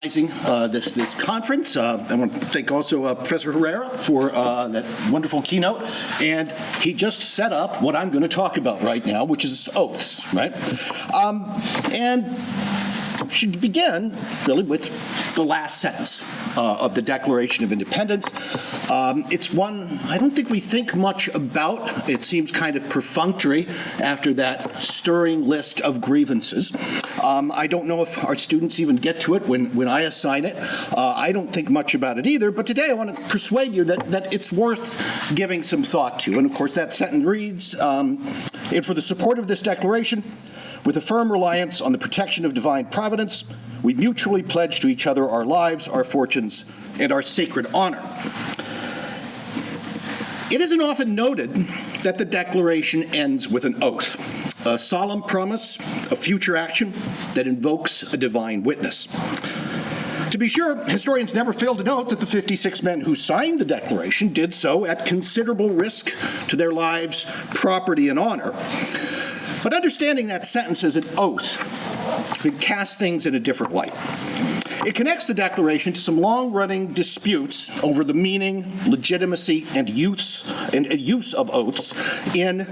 This conference. I want to thank also Professor Herrera for that wonderful keynote. And he just set up what I'm going to talk about right now, which is oaths, right? And should begin really with the last sentence of the Declaration of Independence. It's one I don't think we think much about. It seems kind of perfunctory after that stirring list of grievances. I don't know if our students even get to it when I assign it. I don't think much about it either, but today I want to persuade you that it's worth giving some thought to. And of course that sentence reads, and for the support of this declaration, with a firm reliance on the protection of divine providence, we mutually pledge to each other our lives, our fortunes, and our sacred honor. It isn't often noted that the Declaration ends with an oath, a solemn promise of future action that invokes a divine witness. To be sure, historians never fail to note that the 56 men who signed the Declaration did so at considerable risk to their lives, property, and honor. But understanding that sentence as an oath can cast things in a different light. It connects the Declaration to some long-running disputes over the meaning, legitimacy, and use of oaths in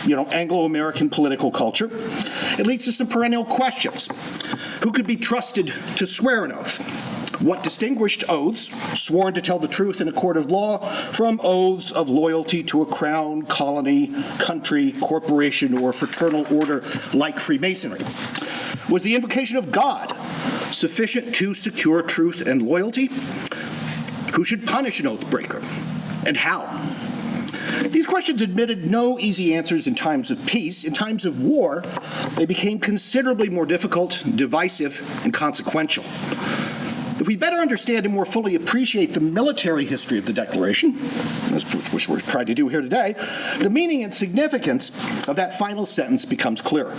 Anglo-American political culture. It leads to some perennial questions. Who could be trusted to swear an oath? What distinguished oaths, sworn to tell the truth in a court of law, from oaths of loyalty to a crown, colony, country, corporation, or fraternal order like Freemasonry? Was the invocation of God sufficient to secure truth and loyalty? Who should punish an oath breaker, and how? These questions admitted no easy answers in times of peace. In times of war, they became considerably more difficult, divisive, and consequential. If we better understand and more fully appreciate the military history of the Declaration, which we're trying to do here today, the meaning and significance of that final sentence becomes clearer.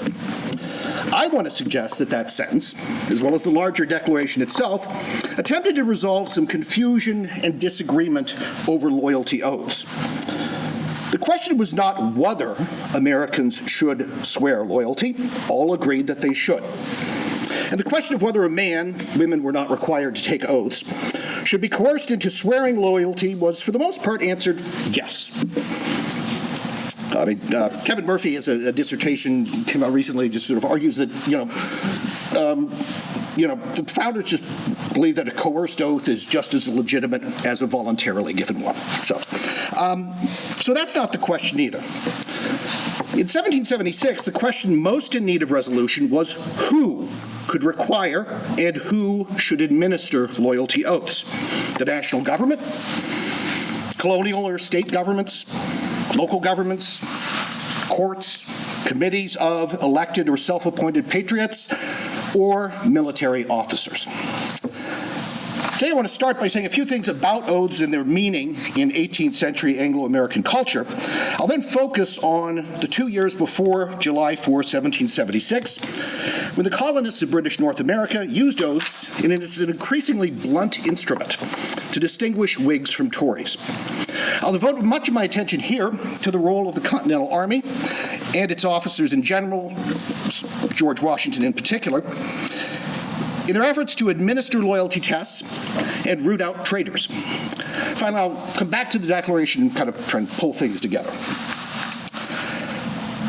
I want to suggest that sentence, as well as the larger Declaration itself, attempted to resolve some confusion and disagreement over loyalty oaths. The question was not whether Americans should swear loyalty. All agreed that they should. And the question of whether women were not required to take oaths, should be coerced into swearing loyalty was, for the most part, answered yes. Kevin Murphy has a dissertation came out recently, just sort of argues that, the founders just believe that a coerced oath is just as legitimate as a voluntarily given one. So that's not the question either. In 1776, the question most in need of resolution was who could require and who should administer loyalty oaths. The national government, colonial or state governments, local governments, courts, committees of elected or self-appointed patriots, or military officers. Today I want to start by saying a few things about oaths and their meaning in 18th century Anglo-American culture. I'll then focus on the 2 years before July 4, 1776, when the colonists of British North America used oaths and it's an increasingly blunt instrument to distinguish Whigs from Tories. I'll devote much of my attention here to the role of the Continental Army and its officers in general, George Washington in particular, in their efforts to administer loyalty tests and root out traitors. Finally, I'll come back to the Declaration and kind of try and pull things together.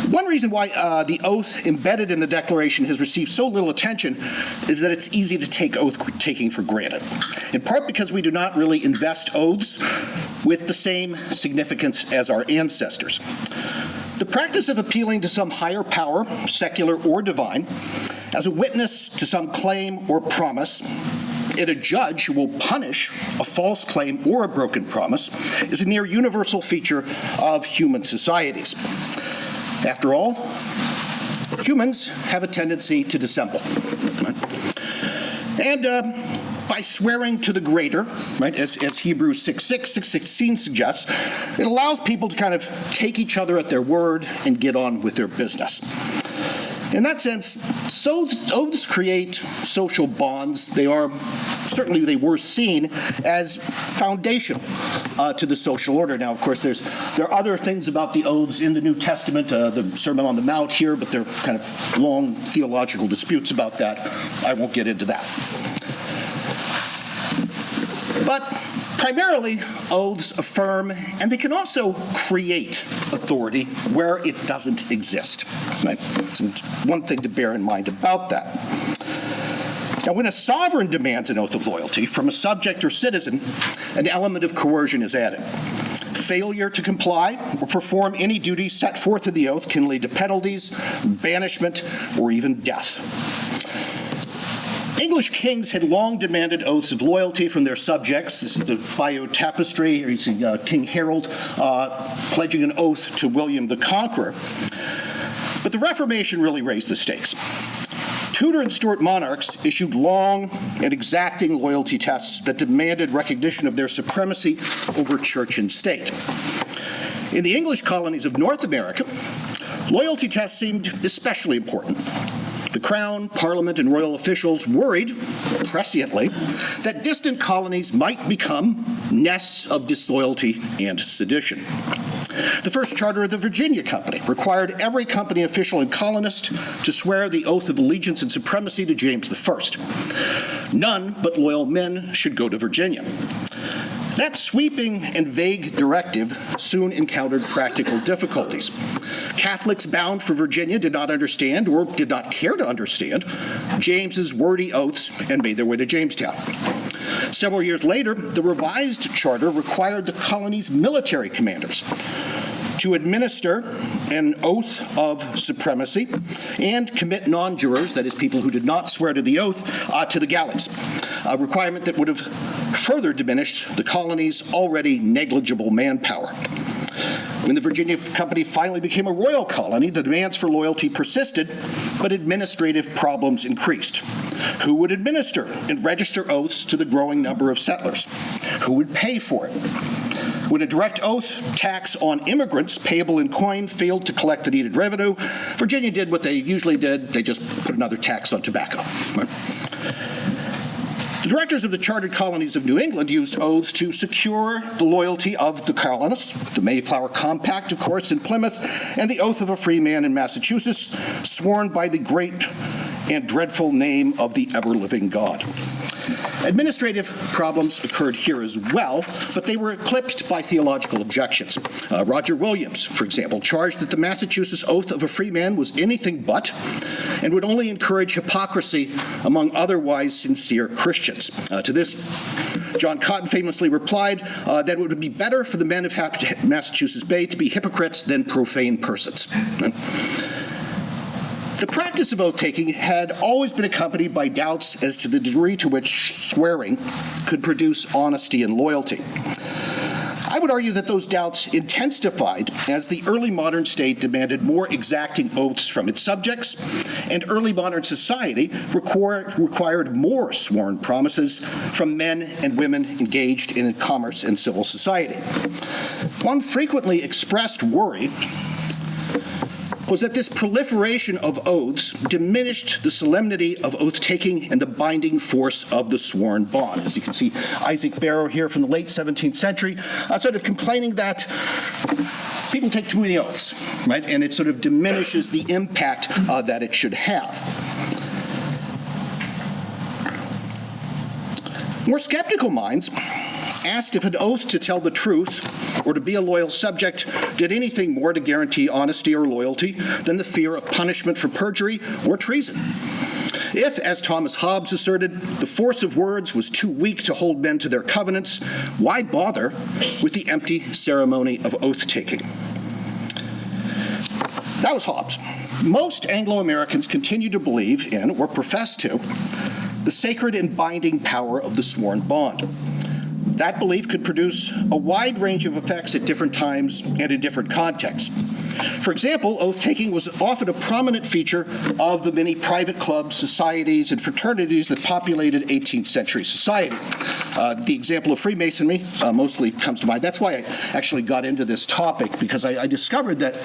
One reason why the oath embedded in the Declaration has received so little attention is that it's easy to take oath-taking for granted, in part because we do not really invest oaths with the same significance as our ancestors. The practice of appealing to some higher power, secular or divine, as a witness to some claim or promise, and a judge who will punish a false claim or a broken promise is a near universal feature of human societies. After all, humans have a tendency to dissemble. And by swearing to the greater, right, as Hebrews 6:16 suggests, it allows people to kind of take each other at their word and get on with their business. In that sense, oaths create social bonds. They were seen as foundational to the social order. Now, of course, there are other things about the oaths in the New Testament, the Sermon on the Mount here, but there are kind of long theological disputes about that. I won't get into that. But primarily, oaths affirm, and they can also create authority where it doesn't exist. Right? So one thing to bear in mind about that. Now, when a sovereign demands an oath of loyalty from a subject or citizen, an element of coercion is added. Failure to comply or perform any duty set forth in the oath can lead to penalties, banishment, or even death. English kings had long demanded oaths of loyalty from their subjects. This is the Bayeux Tapestry. You see King Harold pledging an oath to William the Conqueror. But the Reformation really raised the stakes. Tudor and Stuart monarchs issued long and exacting loyalty tests that demanded recognition of their supremacy over church and state. In the English colonies of North America, loyalty tests seemed especially important. The Crown, Parliament, and royal officials worried, presciently, that distant colonies might become nests of disloyalty and sedition. The first charter of the Virginia Company required every company official and colonist to swear the oath of allegiance and supremacy to James I. None but loyal men should go to Virginia. That sweeping and vague directive soon encountered practical difficulties. Catholics bound for Virginia did not understand, or did not care to understand, James's wordy oaths and made their way to Jamestown. Several years later, the revised charter required the colony's military commanders to administer an oath of supremacy and commit non-jurors, that is, people who did not swear to the oath, to the galleys, a requirement that would have further diminished the colony's already negligible manpower. When the Virginia Company finally became a royal colony, the demands for loyalty persisted, but administrative problems increased. Who would administer and register oaths to the growing number of settlers? Who would pay for it? When a direct oath tax on immigrants payable in coin failed to collect the needed revenue, Virginia did what they usually did. They just put another tax on tobacco. Right? The directors of the chartered colonies of New England used oaths to secure the loyalty of the colonists, the Mayflower Compact, of course, in Plymouth, and the oath of a free man in Massachusetts, sworn by the great and dreadful name of the ever-living God. Administrative problems occurred here as well, but they were eclipsed by theological objections. Roger Williams, for example, charged that the Massachusetts oath of a free man was anything but and would only encourage hypocrisy among otherwise sincere Christians. To this, John Cotton famously replied that it would be better for the men of Massachusetts Bay to be hypocrites than profane persons. The practice of oath-taking had always been accompanied by doubts as to the degree to which swearing could produce honesty and loyalty. I would argue that those doubts intensified as the early modern state demanded more exacting oaths from its subjects, and early modern society required more sworn promises from men and women engaged in commerce and civil society. One frequently expressed worry was that this proliferation of oaths diminished the solemnity of oath-taking and the binding force of the sworn bond. As you can see, Isaac Barrow here from the late 17th century, sort of complaining that people take too many oaths, right? And it sort of diminishes the impact that it should have. More skeptical minds asked if an oath to tell the truth or to be a loyal subject did anything more to guarantee honesty or loyalty than the fear of punishment for perjury or treason. If, as Thomas Hobbes asserted, the force of words was too weak to hold men to their covenants, why bother with the empty ceremony of oath-taking? That was Hobbes. Most Anglo-Americans continue to believe in, or profess to, the sacred and binding power of the sworn bond. That belief could produce a wide range of effects at different times and in different contexts. For example, oath-taking was often a prominent feature of the many private clubs, societies, and fraternities that populated 18th century society. The example of Freemasonry mostly comes to mind. That's why I actually got into this topic, because I discovered that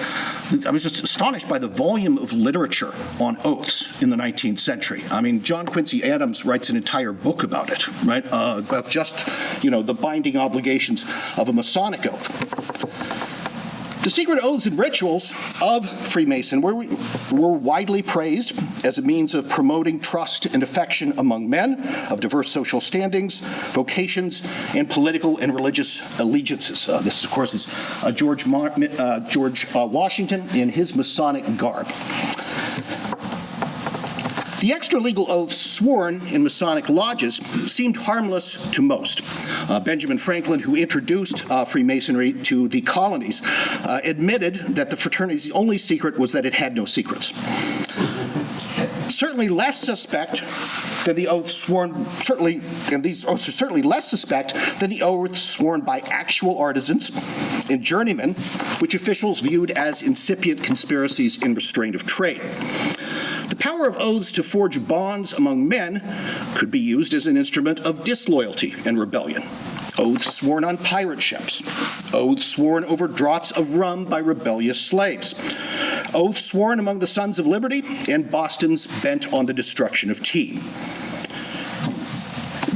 I was just astonished by the volume of literature on oaths in the 19th century. I mean, John Quincy Adams writes an entire book about it, right? About just, the binding obligations of a Masonic oath. The secret oaths and rituals of Freemasonry were widely praised as a means of promoting trust and affection among men of diverse social standings, vocations, and political and religious allegiances. This, of course, is George Washington in his Masonic garb. The extra-legal oaths sworn in Masonic lodges seemed harmless to most. Benjamin Franklin, who introduced Freemasonry to the colonies, admitted that the fraternity's only secret was that it had no secrets. Certainly less suspect than the oaths sworn, and these oaths are certainly less suspect than the oaths sworn by actual artisans and journeymen, which officials viewed as incipient conspiracies in restraint of trade. The power of oaths to forge bonds among men could be used as an instrument of disloyalty and rebellion. Oaths sworn on pirate ships. Oaths sworn over draughts of rum by rebellious slaves. Oaths sworn among the Sons of Liberty and Boston's bent on the destruction of tea.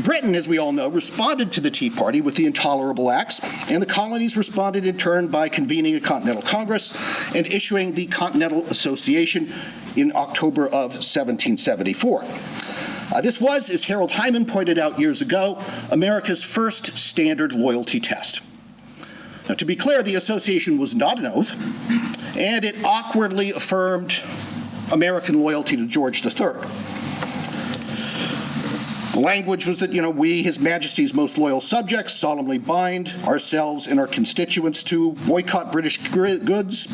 Britain, as we all know, responded to the Tea Party with the Intolerable Acts, and the colonies responded in turn by convening a Continental Congress and issuing the Continental Association in October of 1774. This was, as Harold Hyman pointed out years ago, America's first standard loyalty test. Now, to be clear, the association was not an oath, and it awkwardly affirmed American loyalty to George III. The language was that, we, His Majesty's most loyal subjects, solemnly bind ourselves and our constituents to boycott British goods,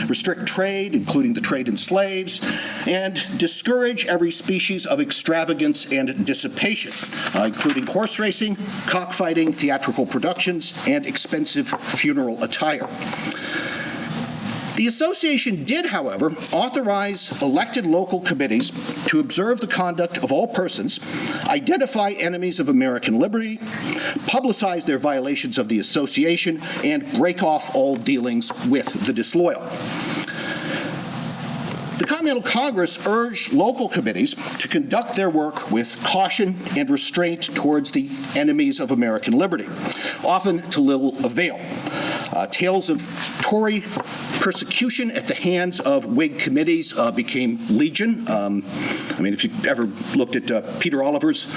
restrict trade, including the trade in slaves, and discourage every species of extravagance and dissipation, including horse racing, cockfighting, theatrical productions, and expensive funeral attire. The association did, however, authorize elected local committees to observe the conduct of all persons, identify enemies of American liberty, publicize their violations of the association, and break off all dealings with the disloyal. The Continental Congress urged local committees to conduct their work with caution and restraint towards the enemies of American liberty, often to little avail. Tales of Tory persecution at the hands of Whig committees became legion. If you've ever looked at Peter Oliver's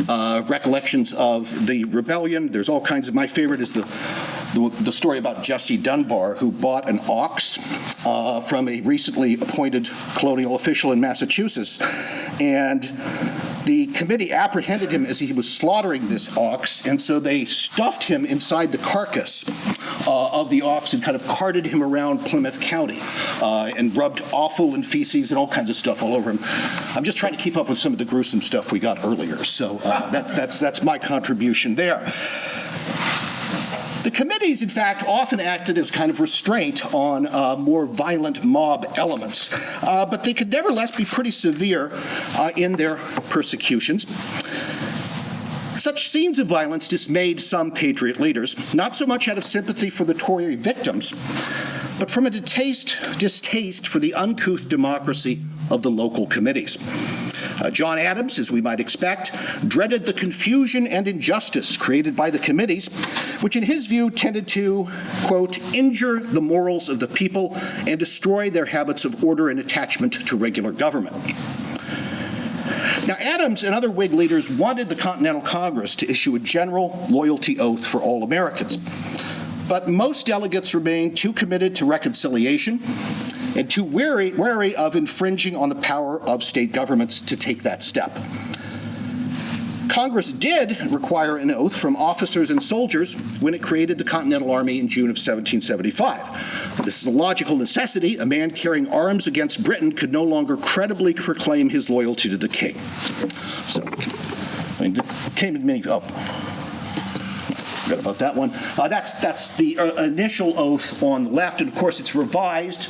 recollections of the rebellion, there's all kinds of, my favorite is the story about Jesse Dunbar, who bought an ox from a recently appointed colonial official in Massachusetts, and the committee apprehended him as he was slaughtering this ox, and so they stuffed him inside the carcass of the ox and kind of carted him around Plymouth County and rubbed offal and feces and all kinds of stuff all over him. I'm just trying to keep up with some of the gruesome stuff we got earlier, so that's my contribution there. The committees, in fact, often acted as kind of restraint on more violent mob elements, but they could nevertheless be pretty severe in their persecutions. Such scenes of violence dismayed some Patriot leaders, not so much out of sympathy for the Tory victims, but from a distaste for the uncouth democracy of the local committees. John Adams, as we might expect, dreaded the confusion and injustice created by the committees, which in his view tended to, quote, injure the morals of the people and destroy their habits of order and attachment to regular government. Now, Adams and other Whig leaders wanted the Continental Congress to issue a general loyalty oath for all Americans, but most delegates remained too committed to reconciliation and too wary of infringing on the power of state governments to take that step. Congress did require an oath from officers and soldiers when it created the Continental Army in June of 1775. This is a logical necessity. A man carrying arms against Britain could no longer credibly proclaim his loyalty to the king. So, it came in many, forgot about that one. That's the initial oath on the left, and of course it's revised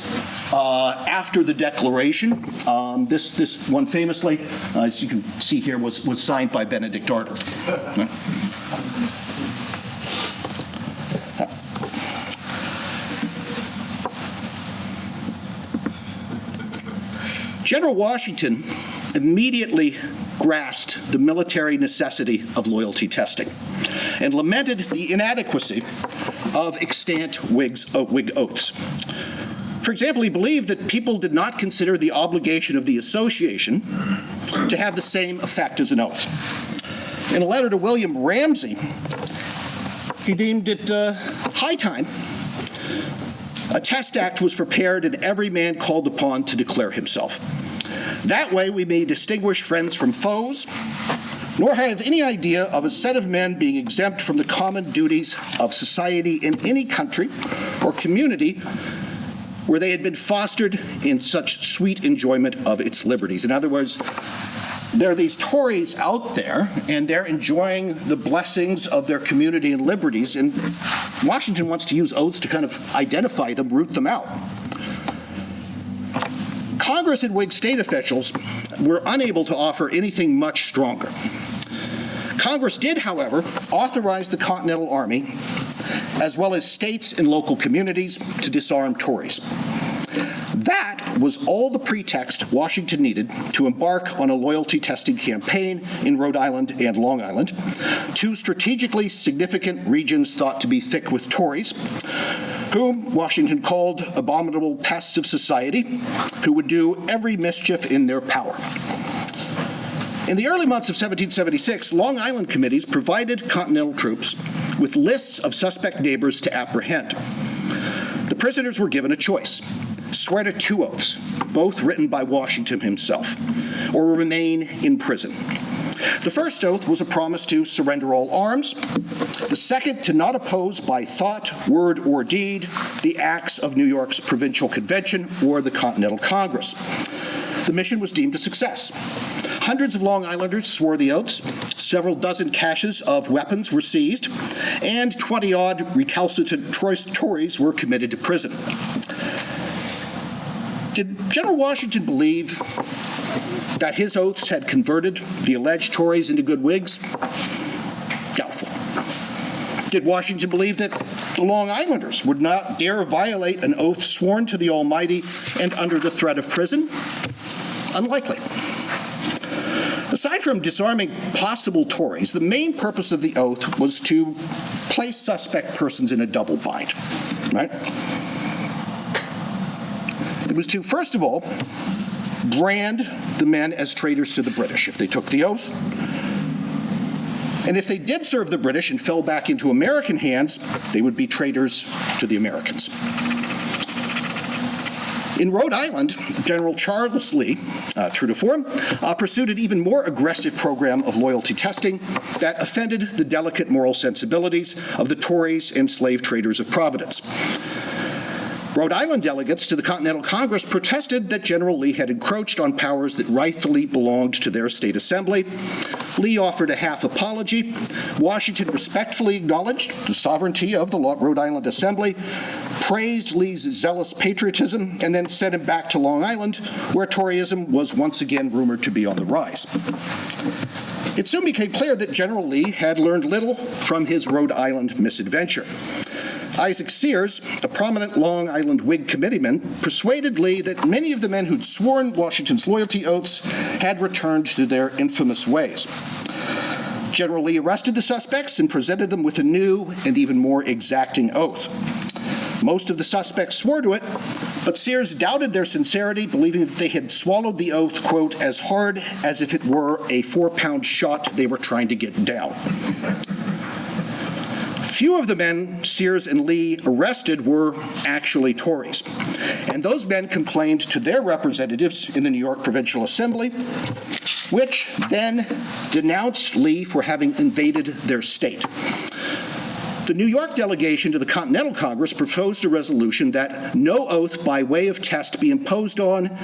after the Declaration. This one famously, as you can see here, was signed by Benedict Arnold. General Washington immediately grasped the military necessity of loyalty testing and lamented the inadequacy of extant Whig oaths. For example, he believed that people did not consider the obligation of the association to have the same effect as an oath. In a letter to William Ramsey, he deemed it high time a test act was prepared and every man called upon to declare himself. That way we may distinguish friends from foes, nor have any idea of a set of men being exempt from the common duties of society in any country or community where they had been fostered in such sweet enjoyment of its liberties. In other words, there are these Tories out there, and they're enjoying the blessings of their community and liberties, and Washington wants to use oaths to kind of identify them, root them out. Congress and Whig state officials were unable to offer anything much stronger. Congress did, however, authorize the Continental Army, as well as states and local communities, to disarm Tories. That was all the pretext Washington needed to embark on a loyalty testing campaign in Rhode Island and Long Island, two strategically significant regions thought to be thick with Tories, whom Washington called abominable pests of society, who would do every mischief in their power. In the early months of 1776, Long Island committees provided Continental troops with lists of suspect neighbors to apprehend. The prisoners were given a choice: swear to two oaths, both written by Washington himself, or remain in prison. The first oath was a promise to surrender all arms. The second, to not oppose by thought, word, or deed the acts of New York's Provincial Convention or the Continental Congress. The mission was deemed a success. Hundreds of Long Islanders swore the oaths, several dozen caches of weapons were seized, and 20-odd recalcitrant Tories were committed to prison. Did General Washington believe that his oaths had converted the alleged Tories into good Whigs? Doubtful. Did Washington believe that the Long Islanders would not dare violate an oath sworn to the Almighty and under the threat of prison? Unlikely. Aside from disarming possible Tories, the main purpose of the oath was to place suspect persons in a double bind, right? It was to, first of all, brand the men as traitors to the British if they took the oath. And if they did serve the British and fell back into American hands, they would be traitors to the Americans. In Rhode Island, General Charles Lee, true to form, pursued an even more aggressive program of loyalty testing that offended the delicate moral sensibilities of the Tories and slave traders of Providence. Rhode Island delegates to the Continental Congress protested that General Lee had encroached on powers that rightfully belonged to their state assembly. Lee offered a half apology. Washington respectfully acknowledged the sovereignty of the Rhode Island Assembly, praised Lee's zealous patriotism, and then sent him back to Long Island, where Toryism was once again rumored to be on the rise. It soon became clear that General Lee had learned little from his Rhode Island misadventure. Isaac Sears, a prominent Long Island Whig committeeman, persuaded Lee that many of the men who'd sworn Washington's loyalty oaths had returned to their infamous ways. General Lee arrested the suspects and presented them with a new and even more exacting oath. Most of the suspects swore to it, but Sears doubted their sincerity, believing that they had swallowed the oath, quote, as hard as if it were a 4-pound shot they were trying to get down. Few of the men Sears and Lee arrested were actually Tories, and those men complained to their representatives in the New York Provincial Assembly, which then denounced Lee for having invaded their state. The New York delegation to the Continental Congress proposed a resolution that no oath by way of test be imposed on,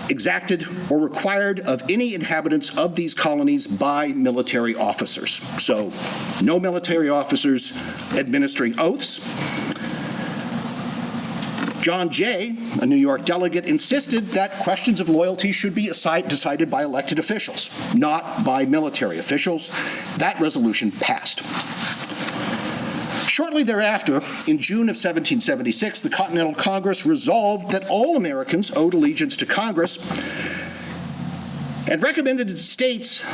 exacted, or required of any inhabitants of these colonies by military officers. So, no military officers administering oaths. John Jay, a New York delegate, insisted that questions of loyalty should be decided by elected officials, not by military officials. That resolution passed. Shortly thereafter, in June of 1776, the Continental Congress resolved that all Americans owed allegiance to Congress and recommended that states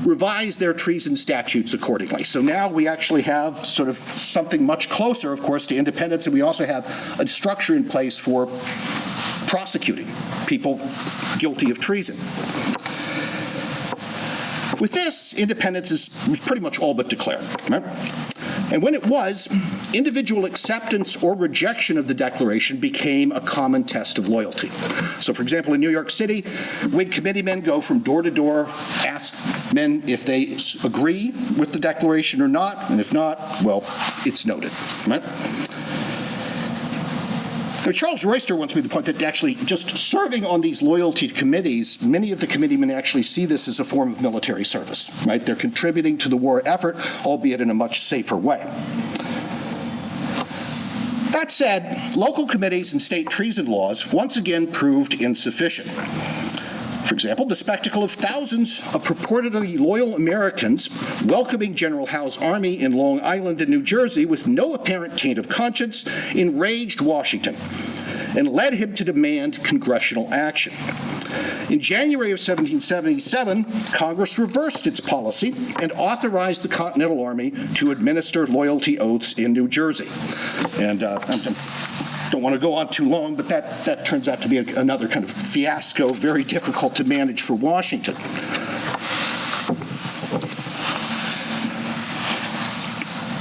revised their treason statutes accordingly. So now we actually have sort of something much closer, of course, to independence, and we also have a structure in place for prosecuting people guilty of treason. With this, independence was pretty much all but declared. Right? And when it was, individual acceptance or rejection of the Declaration became a common test of loyalty. So, for example, in New York City, Whig committeemen go from door to door, ask men if they agree with the Declaration or not, and if not, well, it's noted. Right? Now, Charles Royster once made the point that actually just serving on these loyalty committees, many of the committeemen actually see this as a form of military service, right? They're contributing to the war effort, albeit in a much safer way. That said, local committees and state treason laws once again proved insufficient. For example, the spectacle of thousands of purportedly loyal Americans welcoming General Howe's army in Long Island and New Jersey with no apparent taint of conscience enraged Washington and led him to demand congressional action. In January of 1777, Congress reversed its policy and authorized the Continental Army to administer loyalty oaths in New Jersey. And I don't want to go on too long, but that turns out to be another kind of fiasco, very difficult to manage for Washington.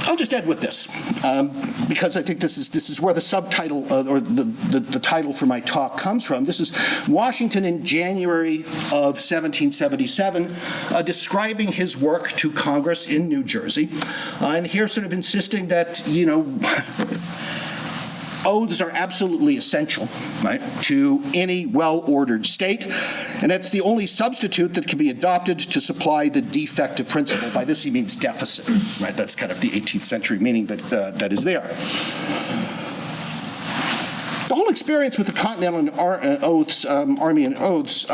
I'll just end with this, because I think this is where the subtitle or the title for my talk comes from. This is Washington in January of 1777, describing his work to Congress in New Jersey, and here sort of insisting that, you know, oaths are absolutely essential, right, to any well-ordered state, and that's the only substitute that can be adopted to supply the defective principle. By this he means deficit, right? That's kind of the 18th century meaning that is there. The whole experience with the Continental oaths, Army and oaths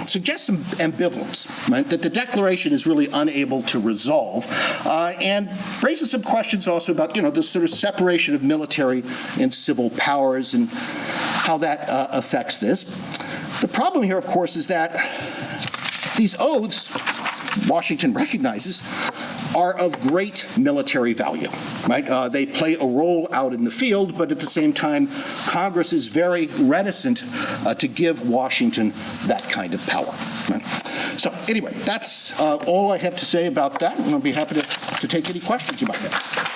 suggests some ambivalence, right, that the Declaration is really unable to resolve, and raises some questions also about, you know, the sort of separation of military and civil powers and how that affects this. The problem here, of course, is that these oaths, Washington recognizes, are of great military value, right? They play a role out in the field, but at the same time, Congress is very reticent to give Washington that kind of power. Right? So anyway, that's all I have to say about that, and I'll be happy to take any questions you might have.